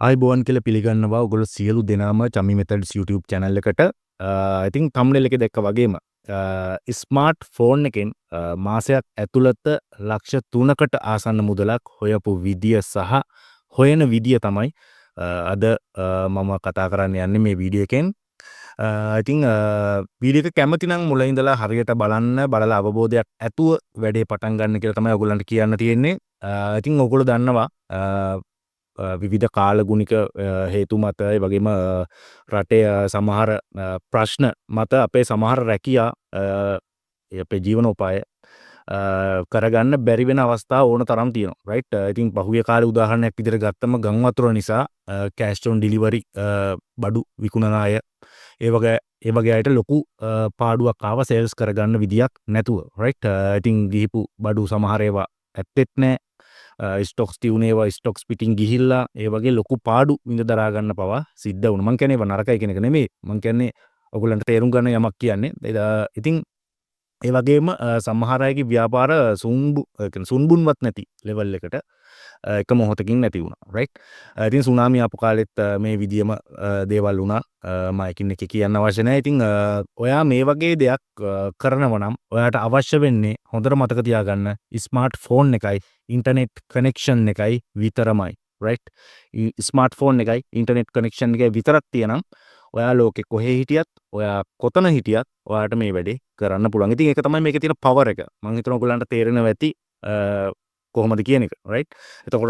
ආයිබෝවන් කියලා පිළිගන්නවා ඔයගොල්ලෝ සියලු දෙනාම චමි මෙතඩ්ස් YouTube channel එකට. ඉතින් thumbnail එකේ දැක්ක වගේම ස්මාර්ට් ෆෝන් එකෙන් මාසයක් ඇතුළත ලක්ෂ 3කට ආසන්න මුදලක් හොයපු විදිය සහ හොයන විදිය තමයි අද මම කතා කරන්න යන්නේ මේ වීඩියෝ එකෙන්. ඉතින් වීඩියෝ එක කැමති නම් මුල ඉඳලා හරියට බලන්න බලලා අවබෝධයක් ඇතුව වැඩේ පටන් ගන්න කියලා තමයි ඔයගොල්ලන්ට කියන්න තියෙන්නේ. ඉතින් ඔයගොල්ලෝ දන්නවා විවිධ කාලගුණික හේතු මත ඒ වගේම රටේ සමහර ප්‍රශ්න මත අපේ සමහර රැකියා අපේ ජීවනෝපාය කරගන්න බැරි වෙන අවස්ථා ඕන තරම් තියෙනවා රයිට්. ඉතින් පහුගිය කාලේ උදාහරණයක් විදිහට ගත්තම ගම් වතුර නිසා කෑෂ් ඔන් ඩිලිවරි බඩු විකුණන අය ඒ වගේ අයට ලොකු පාඩුවක් ආව සේල්ස් කරගන්න විදියක් නැතුව රයිට්. ඉතින් ගිහිපු බඩු සමහර ඒවා ඇත්තෙත් නැහැ. ස්ටොක්ස් තියුණේවා ස්ටොක්ස් පිටින් ගිහිල්ලා ඒ වගේ ලොකු පාඩු විඳ දරා ගන්න පවා සිද්ධ වුණා. මං කියන්නේ ඒවා නරකයි කියන එක නෙමෙයි. මං කියන්නේ ඔයගොල්ලන්ට තේරුම් ගන්න යමක් කියන්නේ. ඉතින් ඒ වගේම සමහර අයගේ ව්‍යාපාර සුන්බුන්වත් නැති ලෙවල් එකට එක මොහොතකින් නැති වුණා රයිට්. ඉතින් සුනාමි ආපු කාලෙත් මේ විදියම දේවල් වුණා. මම එකින් එක කියන්න අවශ්‍ය නැහැ. ඉතින් ඔයා මේ වගේ දෙයක් කරනවා නම් ඔයාට අවශ්‍ය වෙන්නේ හොඳට මතක තියාගන්න ස්මාර්ට් ෆෝන් එකයි ඉන්ටර්නෙට් කනෙක්ෂන් එකයි විතරමයි රයිට්. ස්මාර්ට් ෆෝන් එකයි ඉන්ටර්නෙට් කනෙක්ෂන් එකයි විතරක් තියෙනම් ඔයා ලෝකෙ කොහේ හිටියත් ඔයා කොතන හිටියත් ඔයාට මේ වැඩේ කරන්න පුළුවන්. ඉතින් ඒක තමයි මේකේ තියෙන පවර් එක. මම හිතනවා ඔයගොල්ලන්ට තේරෙනවා ඇති කොහොමද කියන එක රයිට්. එතකොට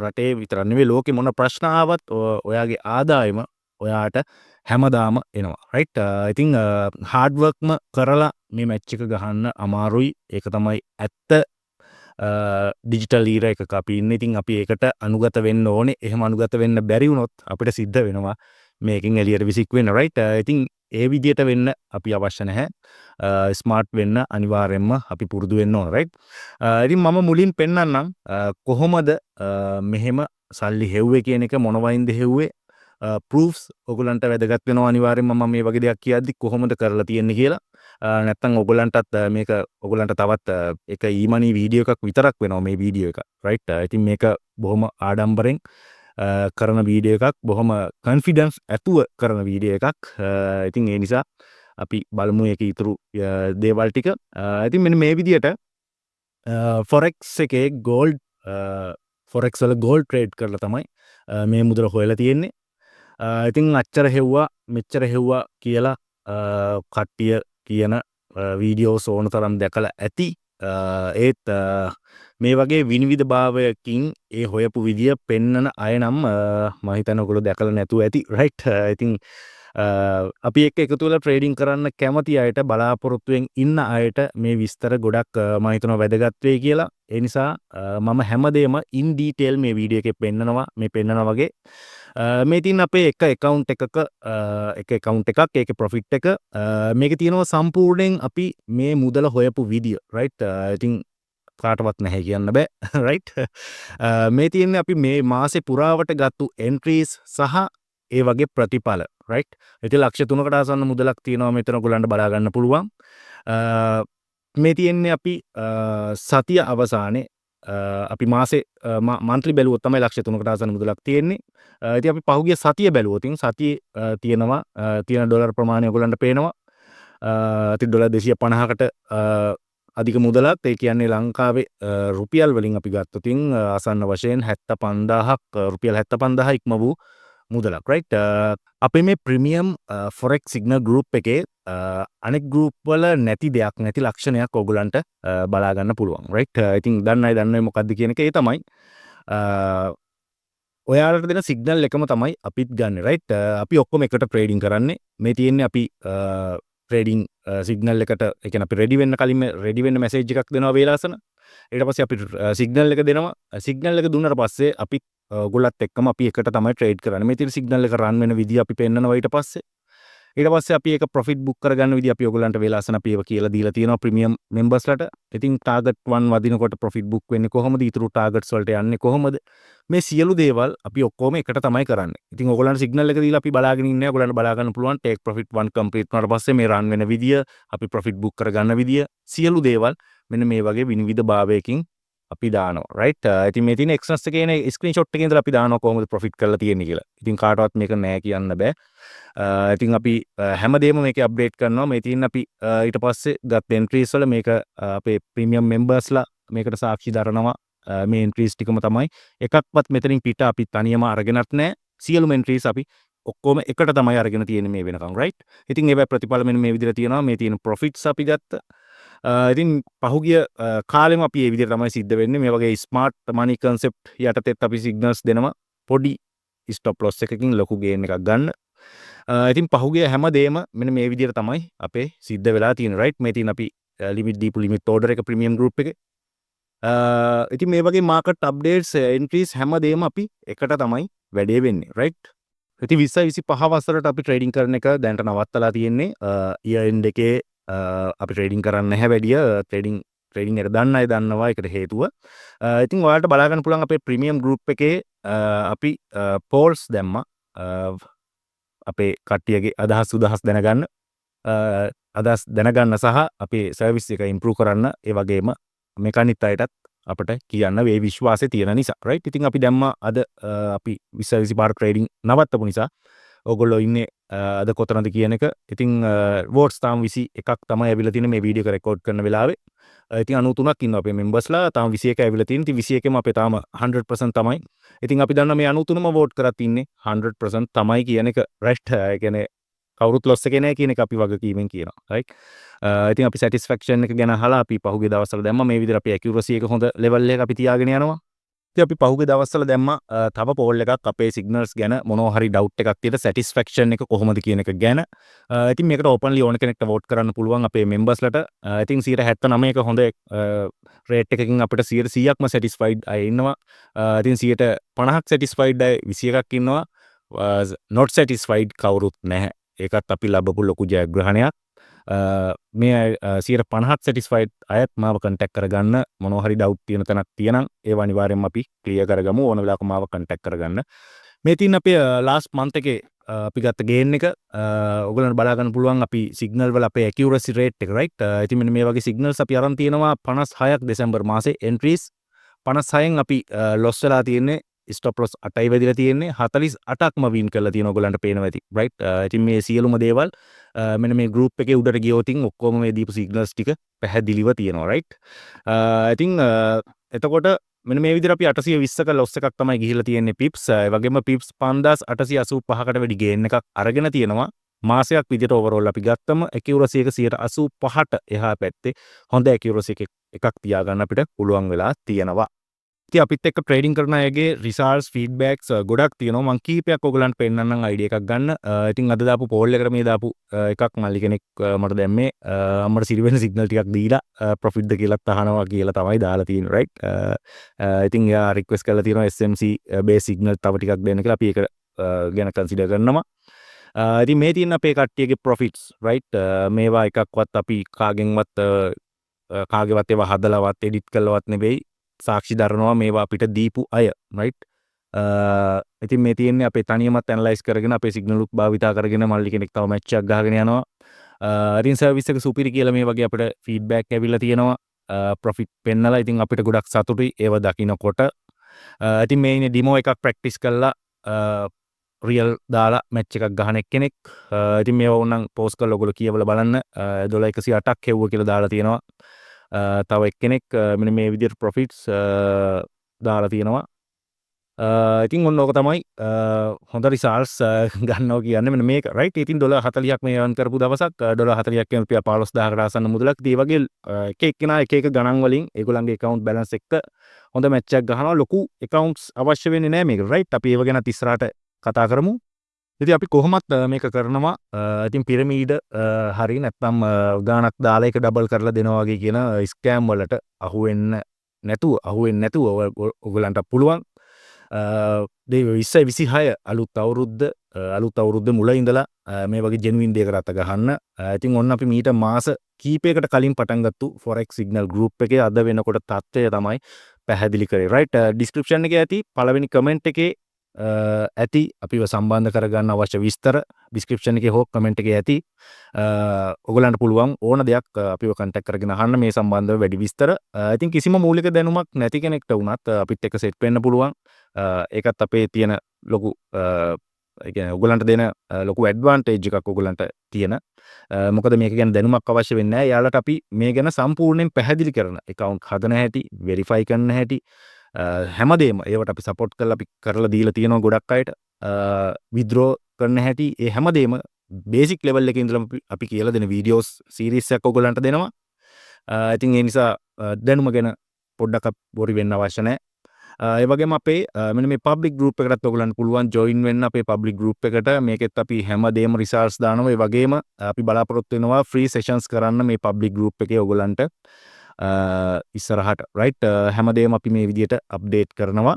රටේ විතරක් නෙවෙයි ලෝකෙ මොන ප්‍රශ්න ආවත් ඔයාගේ ආදායම ඔයාට හැමදාම එනවා රයිට්. ඉතින් හાર્ඩ් වර්ක්ම කරලා මේ මැච් එක ගහන්න අමාරුයි. ඒක තමයි ඇත්ත. ඩිජිටල් ඊර එකක අපි ඉන්නේ. ඉතින් අපි ඒකට අනුගත වෙන්න ඕනේ. එහෙම අනුගත වෙන්න බැරි වුණොත් අපිට සිද්ධ වෙනවා මේකෙන් එළියට විසික් වෙන්න රයිට්. ඉතින් ඒ විදියට වෙන්න අපි අවශ්‍ය නැහැ. ස්මාර්ට් වෙන්න අනිවාර්යෙන්ම අපි පුරුදු වෙන්න ඕන රයිට්. ඉතින් මම මුලින් පෙන්නන්නම් කොහොමද මෙහෙම සල්ලි හෙව්වේ කියන එක මොනවයින්ද හෙව්වේ ප්‍රූෆ්ස් ඔයගලන්ට වැදගත් වෙනවා අනිවාර්යෙන්ම මම මේ වගේ දෙයක් කියද්දි කොහොමද කරලා තියෙන්නේ කියලා. නැත්තම් ඔයගලන්ටත් මේක ඔයගලන්ට තවත් එක ඊමනි වීඩියෝ එකක් විතරක් වෙනවා මේ වීඩියෝ එක රයිට්. ඉතින් මේක බොහොම ආඩම්බරෙන් කරන වීඩියෝ එකක්, බොහොම කොන්ෆිඩන්ස් ඇතුව කරන වීඩියෝ එකක්. ඉතින් ඒ නිසා අපි බලමු ඒකේ ඉතුරු දේවල් ටික. ඉතින් මෙන්න මේ විදියට ෆොරෙක්ස් එකේ ගෝල්ඩ් ෆොරෙක්ස් වල ගෝල්ඩ් ට්‍රේඩ් කරලා තමයි මේ මුදල හොයලා තියෙන්නේ. ඉතින් අච්චර හෙව්වා මෙච්චර හෙව්වා කියලා කට්ටිය කියන වීඩියෝස් ඕන තරම් දැකලා ඇති. ඒත් මේ වගේ විනිවිද භාවයකින් ඒ හොයපු විදිය පෙන්නන අය නම් මම හිතන්නේ ඔයගොල්ලෝ දැකලා නැතුව ඇති රයිට්. ඉතින් අපි එක්ක එකතු වෙලා ට්‍රේඩින් කරන්න කැමති අයට බලාපොරොත්තුෙන් ඉන්න අයට මේ විස්තර ගොඩක් මම හිතනවා වැදගත් වෙයි කියලා. ඒ නිසා මම හැමදේම ඉන් ඩීටේල් මේ වීඩියෝ එකේ පෙන්නනවා. මේ පෙන්නනා වගේ මේ තියෙන අපේ එක account එකක් ඒකේ profit එක මේකේ තියෙනවා සම්පූර්ණයෙන් අපි මේ මුදල හොයපු විදිය රයිට්. ඉතින් කාටවත් නැහැ කියන්න බෑ රයිට්. මේ තියෙන්නේ අපි මේ මාසේ පුරාවට ගත්තු entries සහ ඒ වගේ ප්‍රතිඵල රයිට්. ඉතින් ලක්ෂ 3කට ආසන්න මුදලක් තියෙනවා මෙතන ඔයගොල්ලන්ට බලා ගන්න පුළුවන්. මේ තියෙන්නේ අපි සතිය අවසානයේ අපි මාසේ මන්ත්ලි බැලුවොත් තමයි ලක්ෂ 3කට ආසන්න මුදලක් තියෙන්නේ. ඉතින් අපි පහුගිය සතිය බැලුවොත් සතියේ තියෙනවා තියෙන ඩොලර් ප්‍රමාණය ඔයගොල්ලන්ට පේනවා. ඉතින් ඩොලර් 250කට අධික මුදලක්. ඒ කියන්නේ ලංකාවේ රුපියල් වලින් අපි ගත්තොත් ආසන්න වශයෙන් 75000ක් රුපියල් 75000 ඉක්ම වූ මුදලක් රයිට්. අපේ මේ ප්‍රීමියම් ෆොරෙක්ස් සිග්නල් ගෲප් එකේ අනෙක් ගෲප් වල නැති දෙයක් නැති ලක්ෂණයක් ඔයගලන්ට බලා ගන්න පුළුවන් රයිට්. ඉතින් දන්නේ මොකද්ද කියන එක ඒ තමයි ඔයාලට දෙන සිග්නල් එකම තමයි අපිත් ගන්න රයිට්. අපි ඔක්කොම එකට ට්‍රේඩින් කරන්නේ. මේ තියෙන්නේ අපි ට්‍රේඩින් සිග්නල් එකට ඒ කියන්නේ අපි රෙඩි වෙන්න කලින් රෙඩි වෙන්න මැසේජ් එකක් දෙනවා වේලාසන. ඊට පස්සේ අපි සිග්නල් එක දෙනවා. සිග්නල් එක දුන්නාට පස්සේ අපි ඔයගොල්ලත් එක්කම අපි එකට තමයි ට්‍රේඩ් කරන්නේ. මේ තියෙන සිග්නල් එක රන් වෙන විදිය අපි පෙන්නනවා ඊට පස්සේ අපි ඒක ප්‍රොෆිට් බුක් කරගන්න විදිය අපි ඔයගොල්ලන්ට වේලාසන අපි ඒව කියලා දීලා තියෙනවා ප්‍රීමියම් මෙම්බර්ස්ලට. ඉතින් ටාගට් 1 වදිනකොට ප්‍රොෆිට් බුක් වෙන්නේ කොහොමද? ඊටු ටාගට්ස් වලට යන්නේ කොහොමද? මේ සියලු දේවල් අපි ඔක්කොම එකට තමයි කරන්නේ. ඉතින් ඔයගොල්ලන්ට සිග්නල් එක දීලා අපි බලාගෙන ඉන්නේ. ඔයගොල්ලන්ට බලා ගන්න පුළුවන් ටේක් ප්‍රොෆිට් 1 කම්ප්ලීට් වුණාට පස්සේ මේ රන් වෙන විදිය, අපි ප්‍රොෆිට් බුක් කරගන්න විදිය, සියලු දේවල් මෙන්න මේ වගේ විනිවිද භාවයකින් අපි දානවා රයිට්. ඉතින් මේ තියෙන එක්ස්නස් එකේ එන ස්ක්‍රීන්ෂොට් එකේ ඉඳලා අපි දානවා කොහොමද ප්‍රොෆිට් කරලා තියෙන්නේ කියලා. ඉතින් කාටවත් මේක නෑ කියන්න බෑ. ඉතින් අපි හැමදේම මේකේ අප්ඩේට් කරනවා. මේ තියෙන අපි ඊට පස්සේ ගත් එන්ට්‍රීස් වල මේක අපේ ප්‍රීමියම් මෙම්බර්ස්ලා මේකට සාක්ෂි දරනවා. මේ එන්ට්‍රීස් ටිකම තමයි. එකක්වත් මෙතනින් පිට අපි තනියම අරගෙනත් නෑ. සියලුම එන්ට්‍රීස් අපි ඔක්කොම එකට තමයි අරගෙන තියෙන්නේ මේ වෙනකම් රයිට්. ඉතින් ඒවයි ප්‍රතිඵල මෙන්න මේ විදිහට තියෙනවා. මේ තියෙන ප්‍රොෆිට්ස් අපි ගත්ත. ඉතින් පහුගිය කාලෙම අපි මේ විදිහට තමයි සිද්ධ වෙන්නේ. මේ වගේ ස්මාර්ට් මනි කන්සෙප්ට් යටතේත් අපි සිග්නල්ස් දෙනවා. පොඩි ස්ටොප් ලොස් එකකින් ලොකු ගේන් එකක් ගන්න. ඉතින් පහුගිය හැම දෙයක්ම මෙන්න මේ විදිහට තමයි අපේ සිද්ධ වෙලා තියෙන්නේ රයිට්. මේ තියෙන අපි ලිමිට් දීපු ලිමිට් ඕඩර් එක ප්‍රීමියම් ගෲප් එකේ. ඉතින් මේ වගේ මාකට් අප්ඩේට්ස් එන්ට්‍රීස් හැම දෙයක්ම අපි එකට තමයි වැඩේ වෙන්නේ රයිට්. ඉතින් 2025 වසරට අපි ට්‍රේඩින් කරන එක දැනට නවත්තලා තියෙන්නේ. ඉයර් එන්ඩ් එකේ අපි ට්‍රේඩින් කරන්නේ නැහැ වැඩිය. ට්‍රේඩින් එක දන්න අය දන්නවා ඒකට හේතුව. ඉතින් ඔයාලට බලා ගන්න පුළුවන් අපේ ප්‍රීමියම් ගෲප් එකේ අපි පෝල්ස් දැම්මා. අපේ කට්ටියගේ අදහස් උදහස් දැනගන්න. අදහස් දැනගන්න සහ අපේ සර්විස් එක ඉම්ප්‍රූව් කරන්න. ඒ වගේම මේක අනිත් අයටත් අපට කියන්න වේ විශ්වාසය තියෙන නිසා රයිට්. ඉතින් අපි දැම්මා අද අපි 2025 ට්‍රේඩින් නවත්තපු නිසා ඔයගොල්ලෝ ඉන්නේ අද කොතනද කියන එක. ඉතින් වෝට්ස් තාම 21ක් තමයි ඇවිල්ලා තියෙන්නේ මේ වීඩියෝ එක රෙකෝඩ් කරන වෙලාවේ. ඉතින් 93ක් ඉන්නවා අපේ මෙම්බර්ස්ලා. තාම 21 ඇවිල්ලා තියෙන. ඉතින් 21ෙම අපේ තාම 100% තමයි. ඉතින් අපි දන්නවා මේ 93ම වෝට් කරත් ඉන්නේ 100% තමයි කියන එක රයිට්. ඒ කියන්නේ කවුරුත් ලොස් එකේ නැහැ කියන එක අපි වගකීමෙන් කියනවා රයිට්. ඉතින් අපි සැටිස්ෆැක්ෂන් එක ගැන අහලා අපි පහුගිය දවස්වල දැම්මා මේ විදිහට අපි ඇකියුරසි එක හොඳ ලෙවල් එකක අපි තියාගෙන යනවා. ඉතින් අපි පහුගිය දවස්වල දැම්මා තව පෝල් එකක් අපේ සිග්නල්ස් ගැන මොනවා හරි ඩවුට් එකක් තියෙද සැටිස්ෆැක්ෂන් එක කොහොමද කියන එක ගැන. ඉතින් මේකට ඕපන්ලි ඕන කෙනෙක්ට වෝට් කරන්න පුළුවන් අපේ මෙම්බර්ස්ලට. ඉතින් 79ක හොඳ රේට් එකකින් අපිට 100%ක්ම සැටිස්ෆයිඩ් අය ඉන්නවා. ඉතින් 50ක් සැටිස්ෆයිඩ් අය 21ක් ඉන්නවා. not satisfied කවුරුත් නැහැ. ඒකත් අපි ලබපු ලොකු ජයග්‍රහණයක්. මේ 50ක් සැටිස්ෆයිඩ් අයත් මාව කන්ටැක්ට් කරගන්න. මොනවා හරි ඩවුට් තියෙන තැනක් තියෙනම් ඒව අනිවාර්යෙන්ම අපි ක්ලියර් කරගමු. ඕන වෙලාවක මාව කන්ටැක්ට් කරගන්න. මේ තියෙන අපේ ලාස්ට් මන්ත් එකේ අපි ගත්ත ගේන් එක ඔයගොල්ලන්ට බලා ගන්න පුළුවන් අපි සිග්නල් වල අපේ ඇකියුරසි රේට් එක රයිට්. ඉතින් මෙන්න මේ වගේ සිග්නල්ස් අපි අරන් තියෙනවා 56ක් දෙසැම්බර් මාසේ එන්ට්‍රීස් 56න් අපි ලොස් වෙලා තියෙන්නේ ස්ටොප් ලොස් 8යි වැදිලා තියෙන්නේ 48ක්ම වින් කරලා තියෙන ඔයගොල්ලන්ට පේනවා ඇති රයිට්. ඉතින් මේ සියලුම දේවල් මෙන්න මේ ගෲප් එකේ උඩට ගියොත් ඔක්කොම මේ දීපු සිග්නල්ස් ටික පැහැදිලිව තියෙනවා රයිට්. ඉතින් එතකොට මෙන්න මේ විදිහට අපි 820ක ලොස් එකක් තමයි ගිහිල්ලා තියෙන්නේ පිප්ස්. ඒ වගේම පිප්ස් 5885කට වැඩි ගේන් එකක් අරගෙන තියෙනවා. මාසයක් විදිහට ඕවරෝල් අපි ගත්තම ඇකියුරසි එක 85ට එහා පැත්තේ හොඳ ඇකියුරසි එකක් තියාගන්න අපිට පුළුවන් වෙලා තියෙනවා. ඉතින් අපිත් එක්ක ට්‍රේඩින් කරන අයගේ රිසල්ට්ස් ෆීඩ්බැක්ස් ගොඩක් තියෙනවා. මම කීපයක් ඔයගලන්ට පෙන්නන්නම් අයිඩියා එකක් ගන්න. ඉතින් අද දාපු පෝල් එකට මේ දාපු එකක් මල්ලි කෙනෙක් මට දැම්මේ අම්මට සිරිවෙන සිග්නල් ටිකක් දීලා ප්‍රොෆිට්ද කියලාත් අහනවා කියලා තමයි දාලා තියෙන්නේ රයිට්. ඉතින් එයා රික්වෙස්ට් කරලා තියෙනවා SMC බේස් සිග්නල් තව ටිකක් දෙන්න කියලා. අපි ඒක ගැන කන්සිඩර් කරනවා. ඉතින් මේ තියෙන අපේ කට්ටියගේ ප්‍රොෆිට්ස් රයිට්. මේවා එකක්වත් අපි කාගේවත් ඒවා හදලවත් එඩිට් කළවත් නෙවෙයි. සාක්ෂි දරනවා මේවා අපිට දීපු අය රයිට්. ඉතින් මේ තියෙන්නේ අපේ තනියමත් ඇනලයිස් කරගෙන අපේ සිග්නල් උත් භාවිතා කරගෙන මල්ලි කෙනෙක් තව මැච් එකක් ගහගෙන යනවා. ඉතින් සර්විස් එක සුපිරි කියලා මේ වගේ අපිට ෆීඩ්බැක් ඇවිල්ලා තියෙනවා. ප්‍රොෆිට් පෙන්නලා ඉතින් අපිට ගොඩක් සතුටුයි ඒව දකින්නකොට. ඉතින් මේ ඉන්නේ ඩිමෝ එකක් ප්‍රැක්ටිස් කරලා රියල් දාලා මැච් එකක් ගහන එක්කෙනෙක්. ඉතින් මේව ඕනනම් පෝස්ට් කරලා ඔයගොල්ලෝ කියවලා බලන්න. $108ක් හෙව්ව කියලා දාලා තියෙනවා. තව එක්කෙනෙක් මෙන්න මේ විදිහට ප්‍රොෆිට්ස් දාලා තියෙනවා. ඉතින් ඔන්න ඕක තමයි හොඳ රිසල්ට්ස් ගන්නවා කියන්නේ මෙන්න මේක රයිට්. ඉතින් $40ක් මේ earn කරපු දවසක් $40ක් කියන රුපියල් 15000කට ආසන්න මුදලක්. ඉතින් ඒ වගේ එක එක්කෙනා එක එක ගණන් වලින් ඒගොල්ලන්ගේ account balance එක්ක හොඳ මැච් එකක් ගහනවා. ලොකු accounts අවශ්‍ය වෙන්නේ නැහැ මේකට රයිට්. අපි ඒව ගැන ඉස්සරහට කතා කරමු. ඉතින් අපි කොහොමත් මේක කරනවා. ඉතින් පිරමීඩ හරි නැත්නම් ගානක් දාලා ඒක ඩබල් කරලා දෙනවා වගේ කියන ස්කෑම් වලට අහුවෙන්නේ නැතුව ඔයගලන්ට පුළුවන් 2026 අලුත් අවුරුද්ද මුල ඉඳලා මේ වගේ ජෙනුයින් දෙයකට අත ගහන්න. ඉතින් ඔන්න අපි මීට මාස කීපයකට කලින් පටන් ගත්තු forex signal group එකේ අද වෙනකොට තත්ත්වය තමයි පැහැදිලි කරේ. right ඩිස්ක්‍රිප්ෂන් එකේ ඇති පළවෙනි කමෙන්ට් එකේ ඇති අපිව සම්බන්ධ කරගන්න අවශ්‍ය විස්තර ඩිස්ක්‍රිප්ෂන් එකේ හෝ කමෙන්ට් එකේ ඇති. ඔයගලන්ට පුළුවන් ඕන දෙයක් අපිව කන්ටැක්ට් කරගෙන අහන්න මේ සම්බන්ධව වැඩි විස්තර. ඉතින් කිසිම මූලික දැනුමක් නැති කෙනෙක්ට වුණත් අපිත් එක්ක සෙට් වෙන්න පුළුවන්. ඒකත් අපේ තියෙන ලොකු ඒ කියන්නේ ඔයගලන්ට දෙන ලොකු ඇඩ්වාන්ටේජ් එකක් ඔයගලන්ට තියෙන. මොකද මේක ගැන දැනුමක් අවශ්‍ය වෙන්නේ නැහැ. යාළුවට අපි මේ ගැන සම්පූර්ණයෙන් පැහැදිලි කරන account හදන හැටි, verify කරන හැටි හැමදේම ඒවට අපි සපෝට් කරලා අපි කරලා දීලා තියෙනවා ගොඩක් අයට. withdraw කරන හැටි ඒ හැමදේම බේසික් ලෙවල් එකේ ඉඳලා අපි කියලා දෙන වීඩියෝස් සීරීස් එකක් ඔයගලන්ට දෙනවා. ඉතින් ඒ නිසා දැනුම ගැන පොඩ්ඩක් worry වෙන්න අවශ්‍ය නැහැ. ඒ වගේම අපේ මෙන්න මේ පබ්ලික් ගෲප් එකකටත් ඔයගලන්ට පුළුවන් ජොයින් වෙන්න අපේ පබ්ලික් ගෲප් එකට. මේකෙත් අපි හැමදේම රිසර්ච් දානවා. ඒ වගේම අපි බලාපොරොත්තු වෙනවා ෆ්‍රී සෙෂන්ස් කරන්න මේ පබ්ලික් ගෲප් එකේ ඔයගලන්ට ඉස්සරහට රයිට්. හැමදේම අපි මේ විදිහට අප්ඩේට් කරනවා.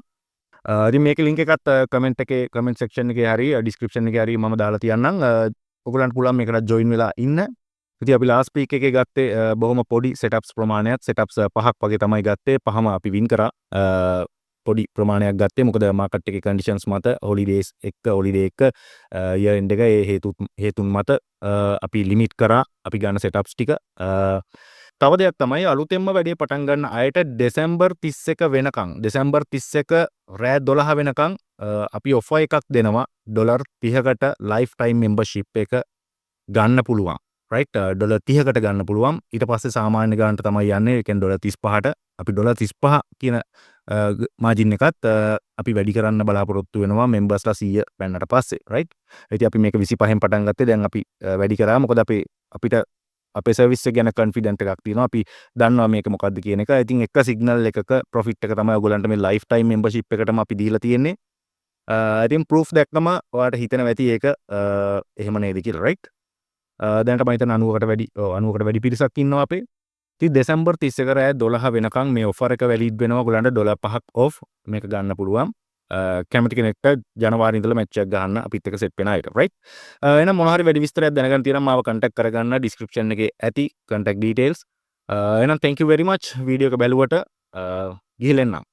ඉතින් මේකේ ලින්ක් එකත් කමෙන්ට් එකේ කමෙන්ට් සෙක්ෂන් එකේ හරි ඩිස්ක්‍රිප්ෂන් එකේ හරි මම දාලා තියන්නම්. ඔයගලන්ට පුළුවන් මේකට ජොයින් වෙලා ඉන්න. ඉතින් අපි ලාස්ට් වීක් එකේ ගත්තේ බොහොම පොඩි සෙටප්ස් ප්‍රමාණයක්. සෙටප්ස් 5ක් වගේ තමයි ගත්තේ. පහම අපි වින් කරා. පොඩි ප්‍රමාණයක් ගත්තේ මොකද මාකට් එකේ කන්ඩිෂන්ස් මත හොලිඩේස් එක්ක හොලිඩේ එක්ක ඉයර් එන්ඩ් එක ඒ හේතුන් මත අපි ලිමිට් කරා අපි ගන්න සෙටප්ස් ටික. තව දෙයක් තමයි අලුතෙන්ම වැඩේ පටන් ගන්න අයට දෙසැම්බර් 31 වෙනකන් දෙසැම්බර් 31 රෑ 12 වෙනකන් අපි ඔෆර් එකක් දෙනවා ඩොලර් 30කට ලයිෆ් ටයිම් මෙම්බර්ෂිප් එක ගන්න පුළුවන්. රයිට් ඩොලර් 30කට ගන්න පුළුවන්. ඊට පස්සේ සාමාන්‍ය ගානට තමයි යන්නේ. ඒ කියන්නේ ඩොලර් 35ට අපි ඩොලර් 35 කියන මාජින් එකත් අපි වැඩි කරන්න බලාපොරොත්තු වෙනවා මෙම්බර්ස්ලා 100 පැන්නට පස්සේ. රයිට්. ඉතින් අපි මේක 25න් පටන් ගත්තේ. දැන් අපි වැඩි කරා. මොකද අපිට අපේ සර්විස් එක ගැන කොන්ෆිඩන්ට් එකක් තියෙනවා. අපි දන්නවා මේක මොකද්ද කියන එක. ඉතින් එක සිග්නල් එකක ප්‍රොෆිට් එක තමයි ඔයගොල්ලන්ට මේ ලයිෆ් ටයිම් මෙම්බර්ෂිප් එකටම අපි දීලා තියෙන්නේ. ඉතින් ප්‍රූෆ් දැක්කම ඔයාලට හිතෙනවා ඇති ඒක එහෙම නේද කියලා. රයිට්. දැනට මම හිතන 90කට වැඩි පිරිසක් ඉන්නවා අපේ. ඉතින් දෙසැම්බර් 31 රෑ 12 වෙනකන් මේ ඔෆර් එක වැලිඩ් වෙනවා. ඔයගොල්ලන්ට ඩොලර් 5ක් ඔෆ් මේක ගන්න පුළුවන්. කැමති කෙනෙක්ට ජනවාරි ඉඳලා මැච් එකක් ගහන්න අපිත් එක්ක සෙට් වෙන අයට. රයිට්. එහෙනම් මොනවා හරි වැඩි විස්තරයක් දැනගන්න තියෙනවා මාව කන්ටැක්ට් කරගන්න ඩිස්ක්‍රිප්ෂන් එකේ ඇති කන්ටැක්ට් ඩීටේල්ස්. එහෙනම් thank you very much video එක බැලුවට ගිහින් එන්නම්.